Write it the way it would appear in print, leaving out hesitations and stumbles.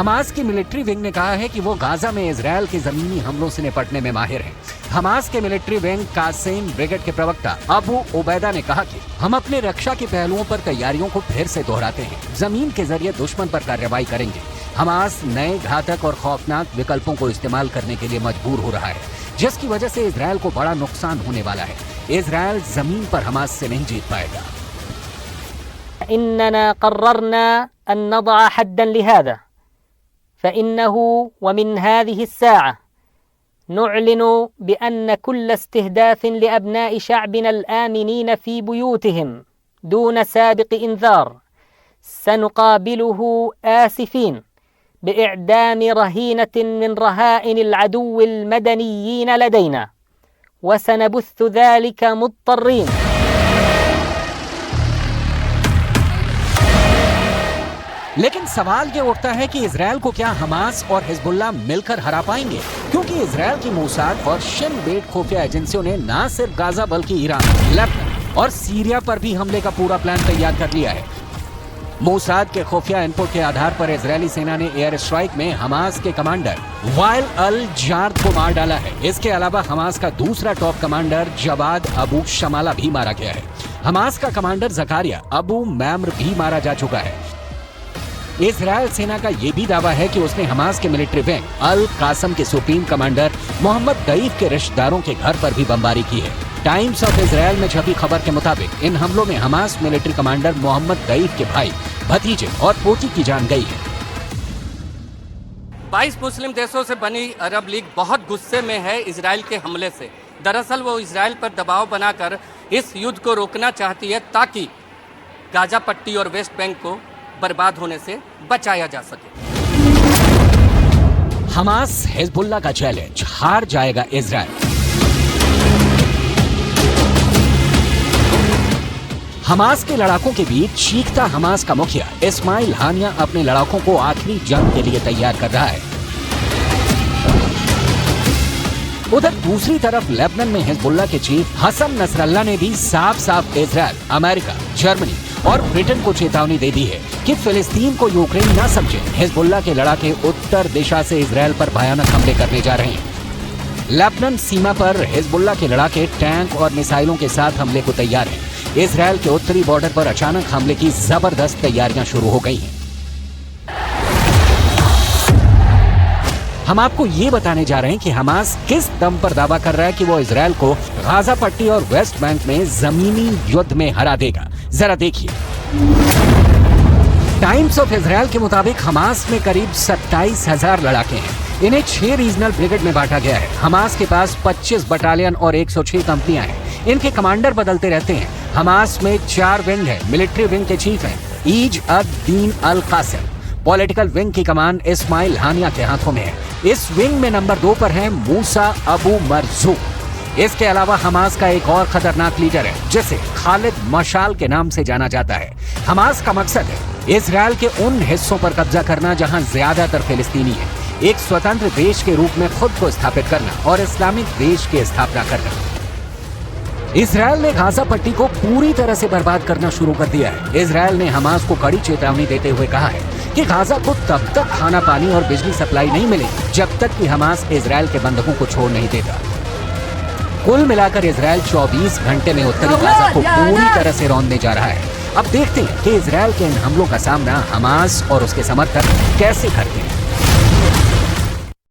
Hamas की military wing ने कहा है कि वो गाजा में इजरायल के जमीनी हमलों से निपटने में माहिर है। हमास के मिलिट्री विंग कासिम ब्रिगेड के प्रवक्ता अबू उबैदा ने कहा कि हम अपने रक्षा के पहलुओं पर तैयारियों को फिर से दोहराते हैं, जमीन के जरिए दुश्मन पर कार्रवाई करेंगे। हमास नए घातक और खौफनाक विकल्पों को इस्तेमाल करने के लिए मजबूर हो रहा है, जिसकी वजह से इजरायल को बड़ा नुकसान होने वाला है। इजरायल जमीन पर हमास से नहीं जीत पाएगा। इन्नना क़र्ररना अन नदअ हद्दन लिहाज़ा फ़इन्नहु व मिन हाज़िहि अस्साअह नुअलिनु बिअन्न कुल्ल इस्तिहदाफ़िन लिअबनाइ शअबिना अलआमिनीन फ़ी बुयूतिहिम दून साबिक़ इंज़ार सनुक़ाबिलुहु आसिफ़ीन बिइअदाम रहीनतिन मिन रहाइन अलअदुव्वि अलमदनिय्यीन लदैना व सनबुस्सु ज़ालिका मुत्तर्रीन। लेकिन सवाल ये उठता है कि इजरायल को क्या हमास और हिजबुल्लाह मिलकर हरा पाएंगे, क्योंकि इजरायल की मोसाद और शिन बेट खुफिया एजेंसियों ने न सिर्फ गाजा बल्कि ईरान, लेबनान और सीरिया पर भी हमले का पूरा प्लान तैयार कर लिया है। मोसाद के खुफिया इनपुट के आधार पर इजरायली सेना ने एयर स्ट्राइक में हमास के कमांडर वाइल अल जार्द को मार डाला है। इसके अलावा हमास का दूसरा टॉप कमांडर जवाद अबू शमाला भी मारा गया है। हमास का कमांडर जकारिया अबू मैम्र भी मारा जा चुका है। इजरायल सेना का यह भी दावा है कि उसने हमास के मिलिट्री विंग अल कासम के सुप्रीम कमांडर मोहम्मद दईफ के रिश्तेदारों के घर पर भी बमबारी की है। टाइम्स ऑफ इजरायल में छपी खबर के मुताबिक इन हमलों में हमास मिलिट्री कमांडर मोहम्मद दईफ के भाई, भतीजे और पोती की जान गई है। 22 मुस्लिम देशों से बनी अरब लीग बहुत गुस्से में है इजरायल के हमले से। दरअसल वो इजरायल पर दबाव बनाकर इस युद्ध को रोकना चाहती है ताकि गाजा पट्टी और वेस्ट बैंक को बर्बाद होने से बचाया जा सके। हमास हिजबुल्लाह का चैलेंज, हार जाएगा इजरायल। हमास के लड़ाकों के बीच चीखता हमास का मुखिया इस्माइल हानिया अपने लड़ाकों को आखिरी जंग के लिए तैयार कर रहा है। उधर दूसरी तरफ लेबनान में हिजबुल्लाह के चीफ हसन नसरल्लाह ने भी साफ साफ इजरायल, अमेरिका, जर्मनी और ब्रिटेन को चेतावनी दे दी है कि फिलिस्तीन को यूक्रेन न समझे। हिजबुल्लाह के लड़ाके उत्तर दिशा से इजरायल पर भयानक हमले करने जा रहे हैं। लेबनान सीमा पर हिजबुल्लाह के लड़ाके टैंक और मिसाइलों के साथ हमले को तैयार हैं। इजरायल के उत्तरी बॉर्डर पर अचानक हमले की जबरदस्त तैयारियां शुरू हो गई हैं। हम आपको ये बताने जा रहे हैं कि हमास किस दम पर दावा कर रहा है कि वो इजरायल को गाजा पट्टी और वेस्ट बैंक में जमीनी युद्ध में हरा देगा। जरा देखिए। टाइम्स ऑफ इजरायल के मुताबिक हमास में करीब 27,000 लड़ाके हैं। इन्हें 6 रीजनल ब्रिगेड में बांटा गया है। हमास के पास 25 बटालियन और 106 कंपनियां हैं। इनके कमांडर बदलते रहते हैं। हमास में 4 विंग है। मिलिट्री विंग के चीफ हैं ईज अद दीन अल कासिम। पॉलिटिकल विंग की कमान इस्माइल हानिया के हाथों में है। इस विंग में नंबर 2 पर है मूसा अबू मरजूक। इसके अलावा हमास का एक और खतरनाक लीडर है जिसे खालिद मशाल के नाम से जाना जाता है। हमास का मकसद है इजरायल के उन हिस्सों पर कब्जा करना जहां ज्यादातर फिलिस्तीनी है, एक स्वतंत्र देश के रूप में खुद को स्थापित करना और इस्लामिक देश की स्थापना करना। इजरायल ने गाजा पट्टी को पूरी तरह से बर्बाद करना शुरू कर दिया है। इजरायल ने हमास को कड़ी चेतावनी देते हुए कहा है कि गाजा को तब तक खाना पानी और बिजली सप्लाई नहीं मिलेगी जब तक कि हमास इजरायल के बंधकों को छोड़ नहीं देता। कुल मिलाकर इजरायल 24 घंटे में उत्तरी गाजा को पूरी तरह से रौंदने जा रहा है। अब देखते हैं कि इजरायल के इन हमलों का सामना हमास और उसके समर्थक कैसे करते हैं।